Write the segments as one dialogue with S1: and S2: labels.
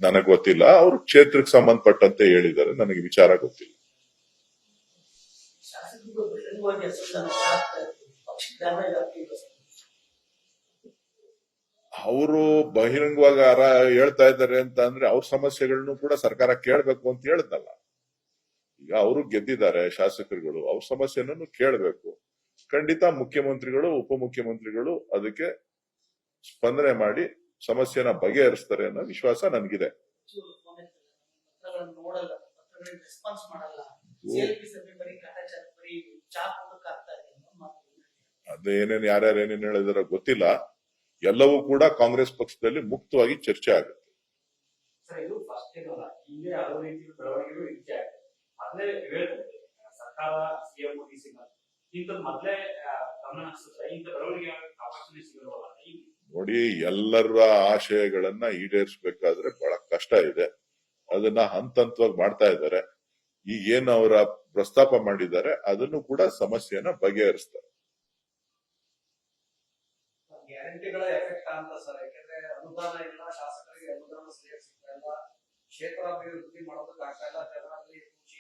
S1: ನನಗೆ ಗೊತ್ತಿಲ್ಲ. ಅವರು ಕ್ಷೇತ್ರಕ್ಕೆ ಸಂಬಂಧಪಟ್ಟಂತೆ ಹೇಳಿದ್ದಾರೆ, ನನಗೆ ವಿಚಾರ ಗೊತ್ತಿಲ್ಲ. ಅವರು ಬಹಿರಂಗವಾಗಿ ಹೇಳ್ತಾ ಇದ್ದಾರೆ ಅಂತ ಅಂದ್ರೆ ಅವ್ರ ಸಮಸ್ಯೆಗಳನ್ನು ಕೂಡ ಸರ್ಕಾರ ಕೇಳಬೇಕು ಅಂತ ಹೇಳಿದ್ನಲ್ಲ. ಈಗ ಅವರು ಗೆದ್ದಿದ್ದಾರೆ ಶಾಸಕರುಗಳು, ಅವ್ರ ಸಮಸ್ಯೆಯನ್ನು ಕೇಳಬೇಕು. ಖಂಡಿತ ಮುಖ್ಯಮಂತ್ರಿಗಳು ಉಪಮುಖ್ಯಮಂತ್ರಿಗಳು ಅದಕ್ಕೆ ಸ್ಪಂದನೆ ಮಾಡಿ ಸಮಸ್ಯೆನ ಬಗೆಹರಿಸ್ತಾರೆ ಅನ್ನೋ ವಿಶ್ವಾಸ ನನಗಿದೆ. ಅದೇನೇನು ಯಾರ್ಯಾರು ಏನೇನು ಹೇಳಿದಾರ ಗೊತ್ತಿಲ್ಲ. ಎಲ್ಲವೂ ಕೂಡ ಕಾಂಗ್ರೆಸ್ ಪಕ್ಷದಲ್ಲಿ ಮುಕ್ತವಾಗಿ ಚರ್ಚೆ ಆಗುತ್ತೆ. ನೋಡಿ, ಎಲ್ಲರ ಆಶಯಗಳನ್ನ ಈಡೇರಿಸಬೇಕಾದ್ರೆ ಬಹಳ ಕಷ್ಟ ಇದೆ. ಅದನ್ನ ಹಂತ ಹಂತವಾಗಿ ಮಾಡ್ತಾ ಇದ್ದಾರೆ. ಈಗ ಏನು ಅವರ ಪ್ರಸ್ತಾಪ ಮಾಡಿದ್ದಾರೆ ಅದನ್ನು ಕೂಡ ಸಮಸ್ಯೆನ ಬಗೆಹರಿಸ್ತಾರೆ.
S2: ಗ್ಯಾರಂಟಿಗಳ ಎಫೆಕ್ಟ್ ಅಂತ ಸರ್, ಯಾಕಂದ್ರೆ ಅನುದಾನ ಇಲ್ಲ, ಶಾಸಕರಿಗೆ ಅನುದಾನ ಸರಿಯಾಗಿ ಸಿಗ್ತಾ ಇಲ್ಲ, ಕ್ಷೇತ್ರಾಭಿವೃದ್ಧಿ ಮಾಡೋದಕ್ಕಾಗ್ತಾ ಇಲ್ಲ, ಜನರಲ್ಲಿ ಖುಷಿ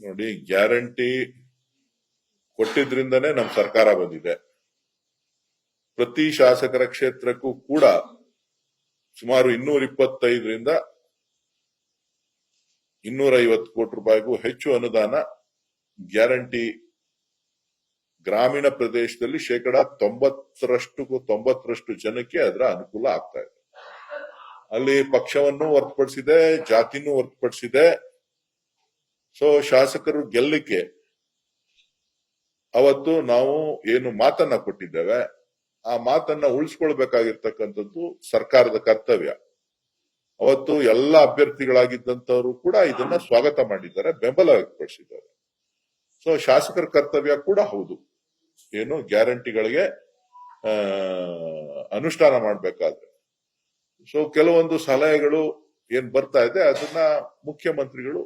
S1: ನೋಡಿ, ಗ್ಯಾರಂಟಿ ಕೊಟ್ಟಿದ್ರಿಂದನೇ ನಮ್ ಸರ್ಕಾರ ಬಂದಿದೆ. ಪ್ರತಿ ಶಾಸಕರ ಕ್ಷೇತ್ರಕ್ಕೂ ಕೂಡ ಸುಮಾರು 225ರಿಂದ 250 ಕೋಟಿ ರೂಪಾಯಿಗೂ ಹೆಚ್ಚು ಅನುದಾನ ಗ್ಯಾರಂಟಿ ಗ್ರಾಮೀಣ ಪ್ರದೇಶದಲ್ಲಿ 90% ಜನಕ್ಕೆ ಅದರ ಅನುಕೂಲ ಆಗ್ತಾ ಇದೆ. ಅಲ್ಲಿ ಪಕ್ಷವನ್ನು ಹೊರತುಪಡಿಸಿದೆ, ಜಾತಿನೂ ಹೊರತುಪಡಿಸಿದೆ. ಸೊ ಶಾಸಕರು ಗೆಲ್ಲಕ್ಕೆ ಅವತ್ತು ನಾವು ಏನು ಮಾತನ್ನ ಕೊಟ್ಟಿದ್ದೇವೆ ಆ ಮಾತನ್ನ ಉಳಿಸ್ಕೊಳ್ಬೇಕಾಗಿರ್ತಕ್ಕಂಥದ್ದು ಸರ್ಕಾರದ ಕರ್ತವ್ಯ. ಅವತ್ತು ಎಲ್ಲ ಅಭ್ಯರ್ಥಿಗಳಾಗಿದ್ದಂತವರು ಕೂಡ ಇದನ್ನ ಸ್ವಾಗತ ಮಾಡಿದ್ದಾರೆ, ಬೆಂಬಲ ವ್ಯಕ್ತಪಡಿಸಿದ್ದಾರೆ. ಸೊ ಶಾಸಕರ ಕರ್ತವ್ಯ ಕೂಡ ಹೌದು, ಏನು ಗ್ಯಾರಂಟಿಗಳಿಗೆ ಅನುಷ್ಠಾನ ಮಾಡಬೇಕಾದ್ರೆ. ಸೊ ಕೆಲವೊಂದು ಸಲಹೆಗಳು ಏನ್ ಬರ್ತಾ ಇದೆ ಅದನ್ನ ಮುಖ್ಯಮಂತ್ರಿಗಳು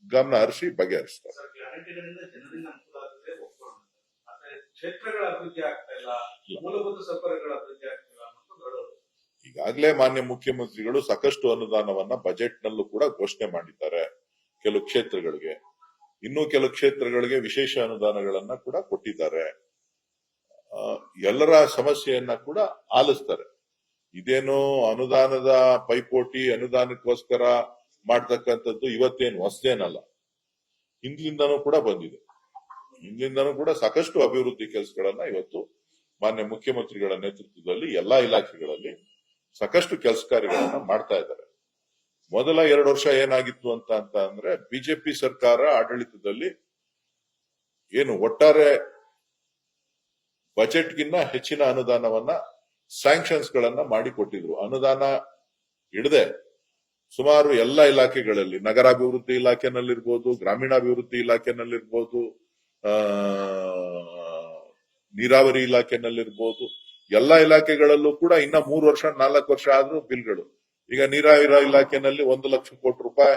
S1: ಗಮನ ಹರಿಸಿ ಬಗೆಹರಿಸ್ತಾರೆ.
S2: ಕ್ಷೇತ್ರಗಳ ಅಭಿವೃದ್ಧಿ ಆಗ್ತಾ ಇಲ್ಲ, ಮೂಲಭೂತ ಸೌಕರ್ಯಗಳ ಅಭಿವೃದ್ಧಿ ಆಗ್ತಿಲ್ಲ.
S1: ಈಗಾಗಲೇ ಮಾನ್ಯ ಮುಖ್ಯಮಂತ್ರಿಗಳು ಸಾಕಷ್ಟು ಅನುದಾನವನ್ನ ಬಜೆಟ್ ನಲ್ಲೂ ಕೂಡ ಘೋಷಣೆ ಮಾಡಿದ್ದಾರೆ. ಕೆಲವು ಕ್ಷೇತ್ರಗಳಿಗೆ, ಇನ್ನೂ ಕೆಲವು ಕ್ಷೇತ್ರಗಳಿಗೆ ವಿಶೇಷ ಅನುದಾನಗಳನ್ನ ಕೂಡ ಕೊಟ್ಟಿದ್ದಾರೆ. ಎಲ್ಲರ ಸಮಸ್ಯೆಯನ್ನ ಕೂಡ ಆಲಿಸ್ತಾರೆ. ಇದೇನು ಅನುದಾನದ ಪೈಪೋಟಿ, ಅನುದಾನಕ್ಕೋಸ್ಕರ ಮಾಡ್ತಕ್ಕಂಥದ್ದು ಇವತ್ತೇನು ಹೊಸದೇನಲ್ಲ, ಹಿಂದಿನಿಂದನೂ ಕೂಡ ಬಂದಿದೆ. ಹಿಂದಿನಿಂದನೂ ಕೂಡ ಸಾಕಷ್ಟು ಅಭಿವೃದ್ಧಿ ಕೆಲಸಗಳನ್ನ ಇವತ್ತು ಮಾನ್ಯ ಮುಖ್ಯಮಂತ್ರಿಗಳ ನೇತೃತ್ವದಲ್ಲಿ ಎಲ್ಲಾ ಇಲಾಖೆಗಳಲ್ಲಿ ಸಾಕಷ್ಟು ಕೆಲಸ ಕಾರ್ಯಗಳನ್ನ ಮಾಡ್ತಾ ಇದ್ದಾರೆ. ಮೊದಲ 2 ವರ್ಷ ಏನಾಗಿತ್ತು ಅಂತ ಅಂದ್ರೆ ಬಿಜೆಪಿ ಸರ್ಕಾರ ಆಡಳಿತದಲ್ಲಿ ಏನು ಒಟ್ಟಾರೆ ಬಜೆಟ್ಗಿನ್ನ ಹೆಚ್ಚಿನ ಅನುದಾನವನ್ನ ಸ್ಯಾಂಕ್ಷನ್ಸ್ ಗಳನ್ನ ಮಾಡಿಕೊಟ್ಟಿದ್ರು. ಅನುದಾನ ಇಡದೆ ಸುಮಾರು ಎಲ್ಲ ಇಲಾಖೆಗಳಲ್ಲಿ, ನಗರಾಭಿವೃದ್ಧಿ ಇಲಾಖೆನಲ್ಲಿರ್ಬೋದು, ಗ್ರಾಮೀಣಾಭಿವೃದ್ಧಿ ಇಲಾಖೆನಲ್ಲಿರ್ಬೋದು, ನೀರಾವರಿ ಇಲಾಖೆನಲ್ಲಿರ್ಬೋದು, ಎಲ್ಲಾ ಇಲಾಖೆಗಳಲ್ಲೂ ಕೂಡ ಇನ್ನ 3 ವರ್ಷ 4 ವರ್ಷ ಆದ್ರೂ ಬಿಲ್ಗಳು. ಈಗ ನೀರಾವರಿ ಇಲಾಖೆನಲ್ಲಿ 1 ಲಕ್ಷ ಕೋಟಿ ರೂಪಾಯಿ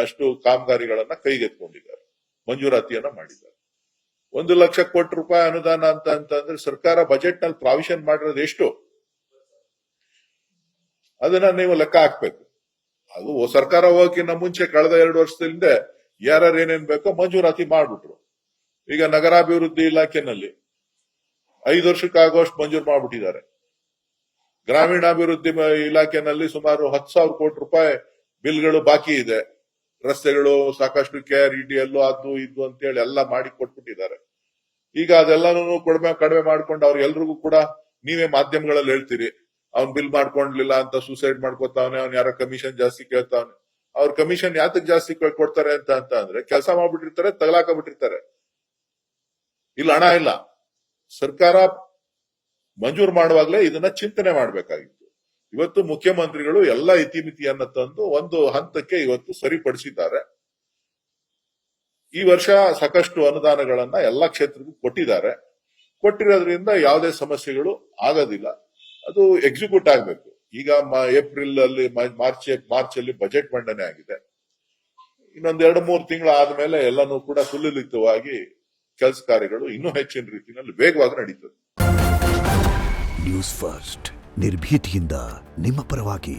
S1: ಅಷ್ಟು ಕಾಮಗಾರಿಗಳನ್ನ ಕೈಗೆತ್ತಿಕೊಂಡಿದ್ದಾರೆ, ಮಂಜೂರಾತಿಯನ್ನ ಮಾಡಿದ್ದಾರೆ. 1 ಲಕ್ಷ ಕೋಟಿ ರೂಪಾಯಿ ಅನುದಾನ ಅಂತಂದ್ರೆ ಸರ್ಕಾರ ಬಜೆಟ್ ನಲ್ಲಿ ಪ್ರಾವಿಷನ್ ಮಾಡಿರೋದು ಎಷ್ಟು, ಅದನ್ನ ನೀವು ಲೆಕ್ಕ ಹಾಕ್ಬೇಕು. ಅದು ಸರ್ಕಾರ ಹೋಗಕ್ಕಿಂತ ಮುಂಚೆ ಕಳೆದ 2 ವರ್ಷದಿಂದ ಯಾರು ಏನೇನ್ ಬೇಕೋ ಮಂಜೂರಾತಿ ಮಾಡ್ಬಿಟ್ರು. ಈಗ ನಗರಾಭಿವೃದ್ಧಿ ಇಲಾಖೆನಲ್ಲಿ 5 ವರ್ಷಕ್ಕಾಗುವಷ್ಟು ಮಂಜೂರು ಮಾಡ್ಬಿಟ್ಟಿದ್ದಾರೆ. ಗ್ರಾಮೀಣಾಭಿವೃದ್ಧಿ ಇಲಾಖೆನಲ್ಲಿ ಸುಮಾರು 10,000 ಕೋಟಿ ರೂಪಾಯಿ ಬಿಲ್ಗಳು ಬಾಕಿ ಇದೆ. ರಸ್ತೆಗಳು ಸಾಕಷ್ಟು KREDL ಅದು ಇದು ಅಂತೇಳಿ ಎಲ್ಲ ಮಾಡಿ ಕೊಟ್ಬಿಟ್ಟಿದ್ದಾರೆ. ಈಗ ಅದೆಲ್ಲಾನು ಕಡಿಮೆ ಮಾಡ್ಕೊಂಡು ಅವ್ರಿಗೆಲ್ರಿಗೂ ಕೂಡ ನೀವೇ ಮಾಧ್ಯಮಗಳಲ್ಲಿ ಹೇಳ್ತೀರಿ, ಅವ್ನ್ ಬಿಲ್ ಮಾಡ್ಕೊಂಡ್ಲಿಲ್ಲ ಅಂತ ಸೂಸೈಡ್ ಮಾಡ್ಕೊತಾವನೆ, ಅವ್ನ್ ಯಾರೋ ಕಮಿಷನ್ ಜಾಸ್ತಿ ಕೇಳ್ತಾವನೆ. ಅವ್ರ ಕಮಿಷನ್ ಯಾತಕ್ ಜಾಸ್ತಿ ಕೊಡ್ತಾರೆ ಅಂತ ಅಂದ್ರೆ ಕೆಲಸ ಮಾಡ್ಬಿಟ್ಟಿರ್ತಾರೆ, ತಗಲಾಕಬಿಟ್ಟಿರ್ತಾರೆ. ಇಲ್ಲ ಹಣ ಇಲ್ಲ. ಸರ್ಕಾರ ಮಂಜೂರು ಮಾಡುವಾಗಲೇ ಇದನ್ನ ಚಿಂತನೆ ಮಾಡಬೇಕಾಗಿತ್ತು. ಇವತ್ತು ಮುಖ್ಯಮಂತ್ರಿಗಳು ಎಲ್ಲ ಇತಿಮಿತಿಯನ್ನ ತಂದು ಒಂದು ಹಂತಕ್ಕೆ ಇವತ್ತು ಸರಿಪಡಿಸಿದ್ದಾರೆ. ಈ ವರ್ಷ ಸಾಕಷ್ಟು ಅನುದಾನಗಳನ್ನ ಎಲ್ಲಾ ಕ್ಷೇತ್ರಕ್ಕೂ ಕೊಟ್ಟಿದ್ದಾರೆ. ಕೊಟ್ಟಿರೋದ್ರಿಂದ ಯಾವುದೇ ಸಮಸ್ಯೆಗಳು ಆಗೋದಿಲ್ಲ. ಅದು ಎಕ್ಸಿಕ್ಯೂಟ್ ಆಗಬೇಕು. ಈಗ ಏಪ್ರಿಲ್ ಅಲ್ಲಿ ಮಾರ್ಚ್ ಅಲ್ಲಿ ಬಜೆಟ್ ಮಂಡನೆ ಆಗಿದೆ. ಇನ್ನೊಂದ್ 2-3 ತಿಂಗಳು ಆದ್ಮೇಲೆ ಎಲ್ಲಾನು ಕೂಡ ಸುಲಲಿತವಾಗಿ ಕೆಲಸ ಕಾರ್ಯಗಳು ಇನ್ನೂ ಹೆಚ್ಚಿನ ರೀತಿಯಲ್ಲಿ ವೇಗವಾಗಿ ನಡೀತದೆ.
S3: ನ್ಯೂಸ್ ಫಸ್ಟ್ ನಿರ್ಭೀತಿಯಿಂದ ನಿಮ್ಮ ಪರವಾಗಿ.